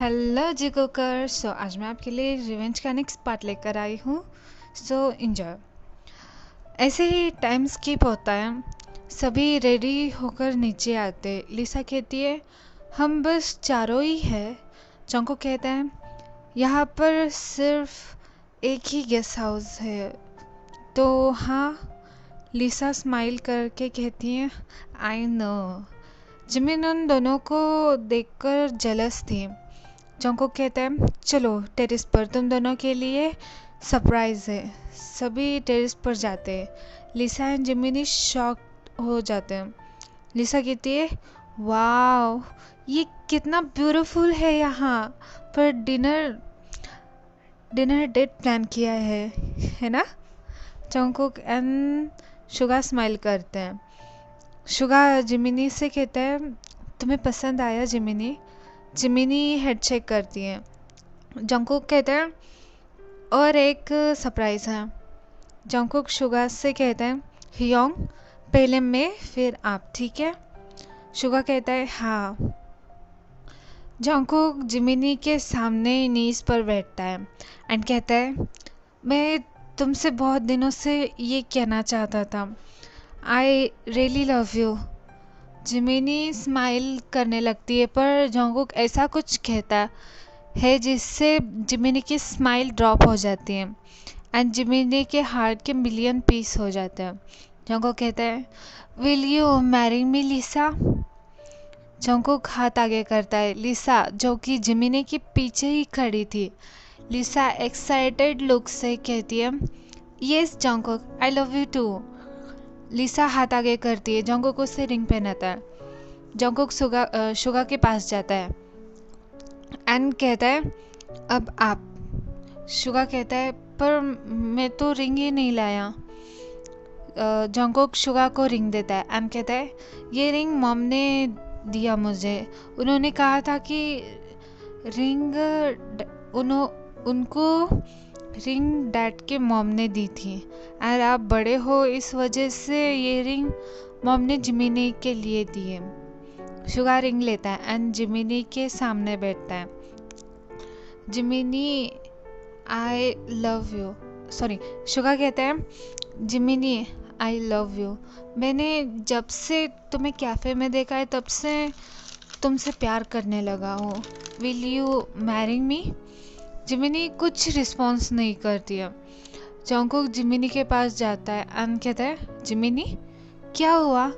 Hello जिकोकर। आज मैं आपके लिए रिवेंज का नेक्स्ट पार्ट लेकर आई हूँ। इंजॉय। ऐसे ही टाइम स्किप होता है, सभी रेडी होकर नीचे आते। लिसा कहती है हम बस चारों ही है। जंको कहता है यहाँ पर सिर्फ एक ही गेस्ट हाउस है। तो हाँ, लिसा स्माइल करके कहती है आई नो। जिमिन उन दोनों को देखकर जेलस थी। जंको कहता है चलो टेरेस पर, तुम दोनों के लिए सरप्राइज है। सभी टेरेस पर जाते हैं। लिसा एंड जिमिनी शॉक हो जाते हैं। लिसा कहती है वाओ, ये कितना ब्यूटीफुल है यहाँ पर। डिनर डिनर डेट प्लान किया है ना। जंकुक एंड शुगा स्माइल करते हैं। शुगा जिमिनी से कहता है तुम्हें पसंद आया जिमिनी। जिमिनी हेड चेक करती है। जंकुक कहता है और एक सरप्राइज़ है। जंकुक शुगा से कहता है हियोंग, पहले मैं फिर आप, ठीक है। शुगा कहता है हाँ। जंकुक जिमिनी के सामने नीज पर बैठता है एंड कहता है मैं तुमसे बहुत दिनों से ये कहना चाहता था, I really love you. Gemini smile करने लगती है, पर जंकुक ऐसा कुछ कहता है जिससे जिमिनी की स्माइल ड्रॉप हो जाती है एंड जिमिनी के हार्ट के मिलियन पीस हो जाते हैं। जंकुक कहता है will you marry me Lisa. Jungkook हाथ आगे करता है। लिसा, जो कि जिमिनी के पीछे ही खड़ी थी, लिसा एक्साइटेड लुक से कहती है yes Jungkook, I love you too. Lisa हाथ आगे करती है। जंकुक उससे रिंग पहनाता है। जंकुक शुगा के पास जाता है एंड कहता है अब आप। शुगा कहता है पर मैं तो रिंग ही नहीं लाया। जंकुक शुगा को रिंग देता है एंड कहता है ये रिंग मॉम ने दिया मुझे। उन्होंने कहा था कि रिंग उनको रिंग डैड के मॉम ने दी थी और आप बड़े हो, इस वजह से ये रिंग मॉम ने जिमिनी के लिए दी है। शुगा रिंग लेता है एंड जिमिनी के सामने बैठता है। Gemini I love you, sorry, Suga कहता है जिमिनी आई लव यू। मैंने जब से तुम्हें कैफ़े में देखा है तब से तुमसे प्यार करने लगा हूँ। Will you marry me. Gemini कुछ रिस्पॉन्स नहीं करती है। जंकुक जिमिनी के पास जाता है एंड कहता है जिमिनी क्या हुआ।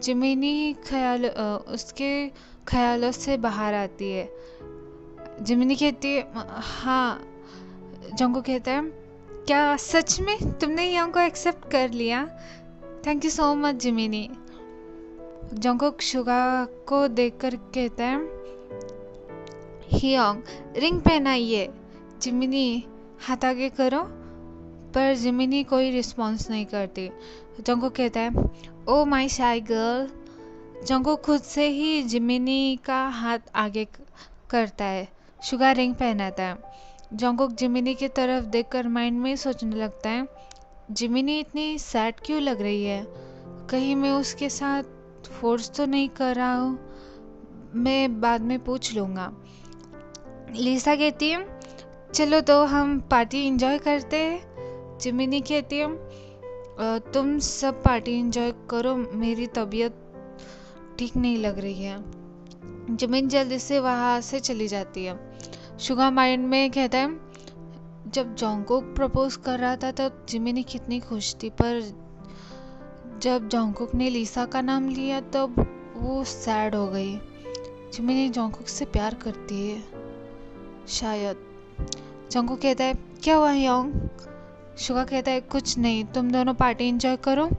जिमिनी उसके ख्यालों से बाहर आती है। जिमिनी कहती है हाँ। जंकुक कहता है क्या सच में तुमने हियोंग को एक्सेप्ट कर लिया। Thank you so much Gemini. Jungkook Suga को देखकर कहता है हियोंग रिंग पहनाइए। जिमिनी हाथ आगे करो, पर जिमिनी कोई रिस्पॉन्स नहीं करती। जंकुक कहता है ओ माय शाई गर्ल। जंकुक खुद से ही जिमिनी का हाथ आगे करता है। शुगा रिंग पहनाता है। जंकुक जिमिनी की तरफ देखकर माइंड में सोचने लगता है जिमिनी इतनी सैड क्यों लग रही है, कहीं मैं उसके साथ फोर्स तो नहीं कर रहा हूँ। मैं बाद में पूछ लूँगा। लिसा कहती है चलो तो हम पार्टी एंजॉय करते हैं। जिमिनी कहती है तुम सब पार्टी एंजॉय करो, मेरी तबीयत ठीक नहीं लग रही है। जिमिन जल्दी से वहाँ से चली जाती है। शुगा माइंड में कहता है जब जंकुक प्रपोज कर रहा था तो जिमिनी कितनी खुश थी, पर जब जंकुक ने लिसा का नाम लिया तब वो सैड हो गई। जिमिनी जंकुक से प्यार करती है शायद। जंकुक कहता है क्या हुआ हियोंग। शुगा कहता है कुछ नहीं, तुम दोनों पार्टी एंजॉय करो,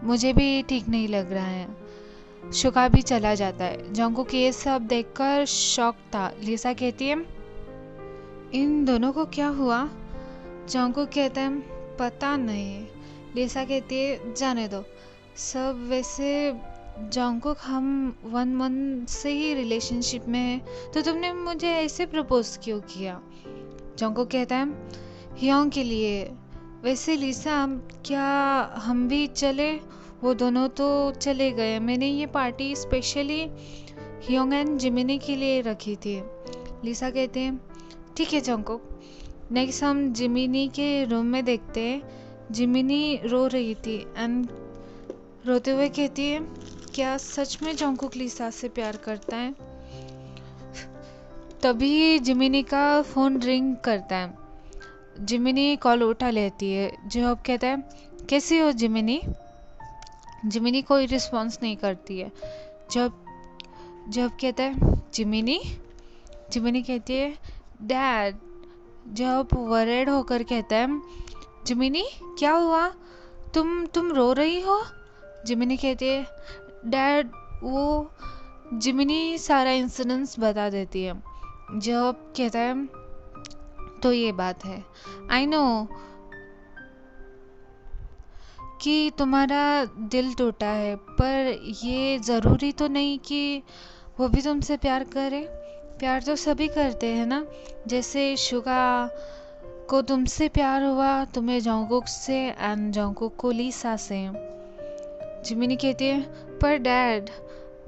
मुझे भी ठीक नहीं लग रहा है। शुगा भी चला जाता है। जंकुक ये सब देखकर शॉक था। लिसा कहती है इन दोनों को क्या हुआ। जंकुक कहता है पता नहीं। लिसा कहती है जाने दो सब। वैसे जंकुक हम 1 मंथ से ही रिलेशनशिप में है, तो तुमने मुझे ऐसे प्रपोज क्यों किया। जंकुक कहता है हियोंग के लिए। वैसे लिसा क्या हम भी चले। वो दोनों तो चले गए, मैंने ये पार्टी स्पेशली हियोंग एंड जिमिनी के लिए रखी थी। लिसा कहती है ठीक है जंगकुक। नेक्स्ट हम जिमिनी के रूम में देखते हैं। जिमिनी रो रही थी एंड रोते हुए कहती है क्या सच में जंगकुक लिसा से प्यार करता है? तभी जिमिनी का फ़ोन रिंग करता है। जिमिनी कॉल उठा लेती है। जॉब कहता है कैसी हो जिमिनी? जिमिनी कोई रिस्पॉन्स नहीं करती है। जब जॉब कहता है जिमिनी? जिमिनी कहती है डैड। जॉब वरेड होकर कहता है जिमिनी क्या हुआ? तुम रो रही हो? जिमिनी कहती है डैड वो। जिमिनी सारा इंसिडेंट्स बता देती है। जॉब कहता है तो ये बात है, आई नो कि तुम्हारा दिल टूटा है, पर ये ज़रूरी तो नहीं कि वो भी तुमसे प्यार करे। प्यार तो सभी करते हैं ना, जैसे शुगा को तुमसे प्यार हुआ, तुम्हें जंगकुक से एंड जंगकुक को लिसा से। जिमिनी कहती है पर डैड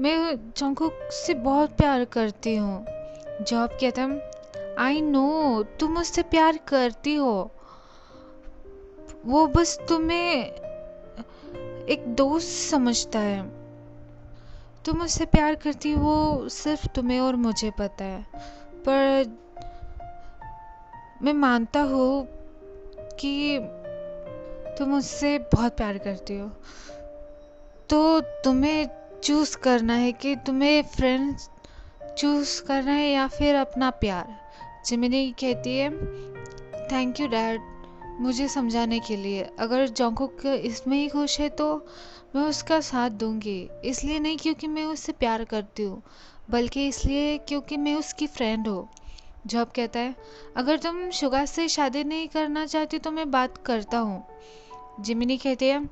मैं जंगकुक से बहुत प्यार करती हूँ। जॉब कहता है आई नो तुम उससे प्यार करती हो, वो बस तुम्हें एक दोस्त समझता है। तुम उससे प्यार करती हो वो सिर्फ तुम्हें और मुझे पता है, पर मैं मानता हूँ कि तुम उससे बहुत प्यार करती हो, तो तुम्हें चूज़ करना है कि तुम्हें फ्रेंड्स चूज़ करना है या फिर अपना प्यार। जिमिनी कहती है थैंक यू डैड मुझे समझाने के लिए। अगर जंगकुक इसमें ही खुश है तो मैं उसका साथ दूंगी, इसलिए नहीं क्योंकि मैं उससे प्यार करती हूँ, बल्कि इसलिए क्योंकि मैं उसकी फ्रेंड हूँ। जॉब कहता है अगर तुम शुगा से शादी नहीं करना चाहती तो मैं बात करता हूँ। जिमिनी कहती है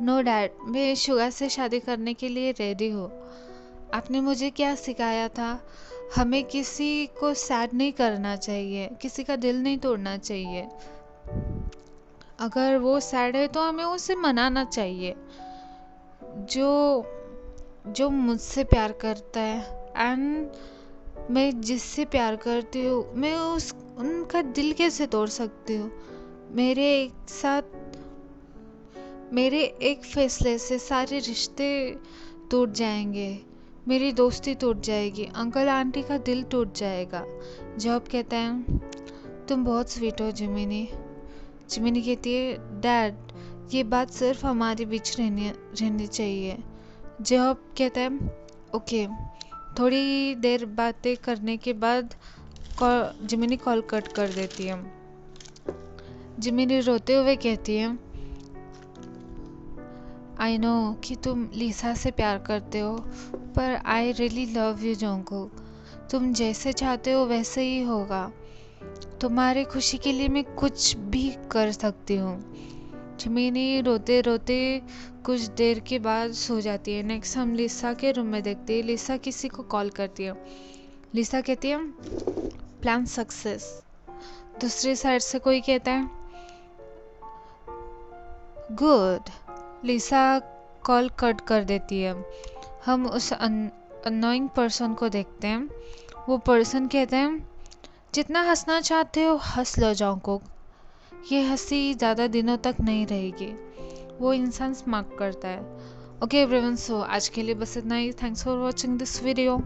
नो डैड मैं शुगा से शादी करने के लिए रेडी हूँ। आपने मुझे क्या सिखाया था, हमें किसी को सैड नहीं करना चाहिए, किसी का दिल नहीं तोड़ना चाहिए। अगर वो सैड है तो हमें उसे मनाना चाहिए। जो जो मुझसे प्यार करता है एंड मैं जिससे प्यार करती हूँ, मैं उनका दिल कैसे तोड़ सकती हूँ? मेरे एक फैसले से सारे रिश्ते टूट जाएंगे, मेरी दोस्ती टूट जाएगी, अंकल आंटी का दिल टूट जाएगा। जॉब कहता है तुम बहुत स्वीट हो जिमिनी। जिमिनी कहती है डैड ये बात सिर्फ हमारे बीच रहनी चाहिए। जॉब कहता है ओके। थोड़ी देर बातें करने के बाद जिमिनी कॉल कट कर देती है। जिमिनी रोते हुए कहती है आई नो कि तुम लिसा से प्यार करते हो, पर I really love you Jungkook. तुम जैसे चाहते हो वैसे ही होगा, तुम्हारी खुशी के लिए मैं कुछ भी कर सकती हूँ। जिमिनी रोते रोते कुछ देर के बाद सो जाती है। नेक्स्ट हम लिसा के रूम में देखते हैं। लिसा किसी को कॉल करती है। लिसा कहती है प्लान सक्सेस। दूसरी साइड से कोई कहता है गुड। लिसा कॉल कट कर देती है। हम उस अननोइंग पर्सन को देखते हैं। वो पर्सन कहते हैं जितना हंसना चाहते हो हंस लो जंगकुक, ये हंसी ज़्यादा दिनों तक नहीं रहेगी। वो इंसान स्मार्ट करता है। ओके एवरीवन, सो आज के लिए बस इतना ही। Thanks for watching this video.